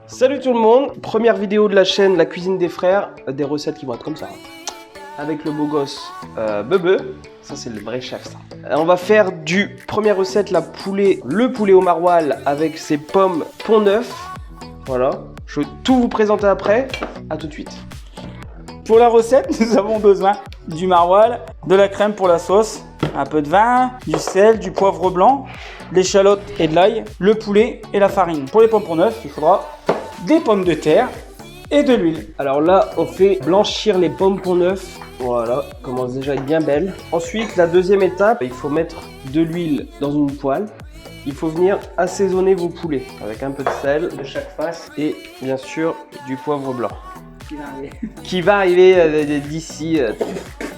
Salut tout le monde, première vidéo de la chaîne La Cuisine des Frères, des recettes qui vont être comme ça. Avec le beau gosse Bebe, ça c'est le vrai chef ça. On va faire première recette, le poulet au maroilles avec ses pommes pont neuf. Voilà, je vais tout vous présenter après, à tout de suite. Pour la recette, nous avons besoin du maroilles, de la crème pour la sauce, un peu de vin, du sel, du poivre blanc, l'échalote et de l'ail, le poulet et la farine. Pour les pommes pont neuf, il faudra des pommes de terre et de l'huile. Alors là, on fait blanchir les pommes pont neuf. Voilà, commence déjà à être bien belle. Ensuite, la deuxième étape, il faut mettre de l'huile dans une poêle. Il faut venir assaisonner vos poulets avec un peu de sel De chaque face. et bien sûr du poivre blanc. Qui va arriver. Qui va arriver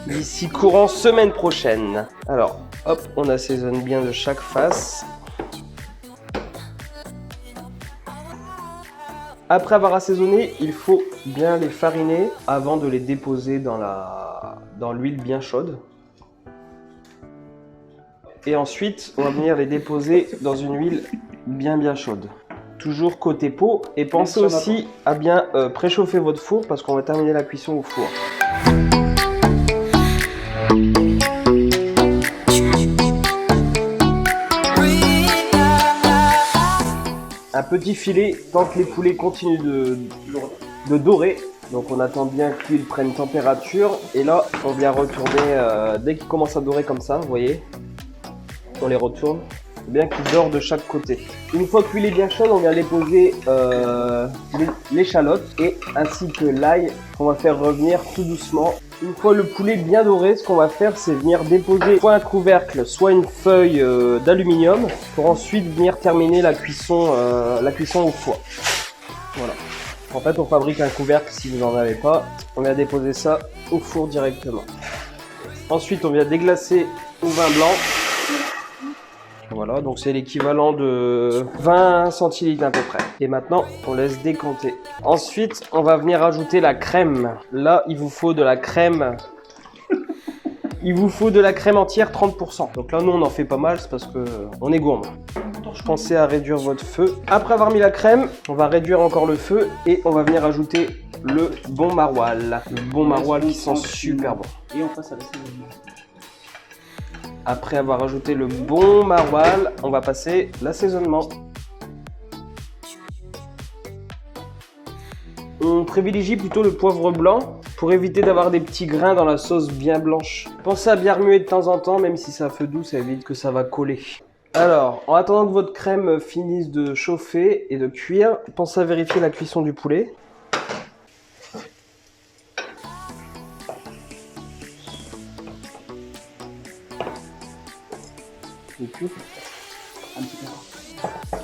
d'ici courant semaine prochaine. Alors, hop, on assaisonne bien de chaque face. Après avoir assaisonné, il faut bien les fariner avant de les déposer dans l'huile bien chaude. Et ensuite, on va venir les déposer dans une huile bien chaude. Toujours côté peau. Et pensez aussi à bien préchauffer votre four parce qu'on va terminer la cuisson au four. Un petit filet tant que les poulets continuent de dorer. Donc on attend bien qu'ils prennent température. Et là, on vient retourner dès qu'ils commencent à dorer comme ça, vous voyez. On les retourne. Bien qu'ils dorent de chaque côté. Une fois que l'huile est bien chaude, on vient déposer l'échalote et ainsi que l'ail qu'on va faire revenir tout doucement. Une fois le poulet bien doré, ce qu'on va faire, c'est venir déposer soit un couvercle, soit une feuille d'aluminium pour ensuite venir terminer la cuisson au four. Voilà. En fait, on fabrique un couvercle si vous n'en avez pas. On vient déposer ça au four directement. Ensuite, on vient déglacer au vin blanc. Voilà, donc c'est l'équivalent de 20 centilitres à peu près. Et maintenant, on laisse décanter. Ensuite, on va venir ajouter la crème. Là, il vous faut de la crème. Il vous faut de la crème entière 30%. Donc là, nous, on en fait pas mal, c'est parce que on est gourmand. Je pensais à réduire votre feu. Après avoir mis la crème, on va réduire encore le feu et on va venir ajouter le bon maroilles. Le bon maroilles qui sent super bon. Et on passe à l'assaisonnement. Après avoir ajouté le bon maroilles, on va passer l'assaisonnement. On privilégie plutôt le poivre blanc pour éviter d'avoir des petits grains dans la sauce bien blanche. Pensez à bien remuer de temps en temps, même si c'est à feu doux, ça évite que ça va coller. Alors, en attendant que votre crème finisse de chauffer et de cuire, pensez à vérifier la cuisson du poulet.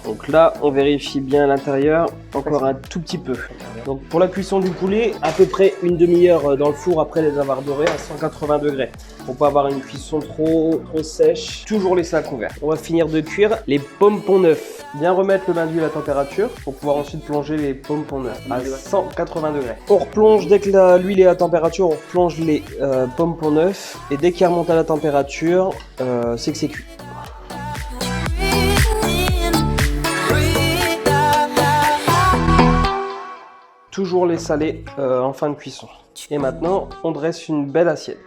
Donc là, on vérifie bien l'intérieur, encore un tout petit peu. Donc pour la cuisson du poulet, à peu près une demi-heure dans le four après les avoir dorés à 180 degrés. Pour pas avoir une cuisson trop sèche, toujours laisser à couvert. On va finir de cuire les pommes pont neuf. Bien remettre le bain d'huile à température pour pouvoir ensuite plonger les pommes pont neuf à 180 degrés. On replonge dès que l'huile est à température, on replonge les pommes pont neuf et dès qu'elles remontent à la température, c'est que c'est cuit. Toujours les saler en fin de cuisson. Et maintenant, on dresse une belle assiette.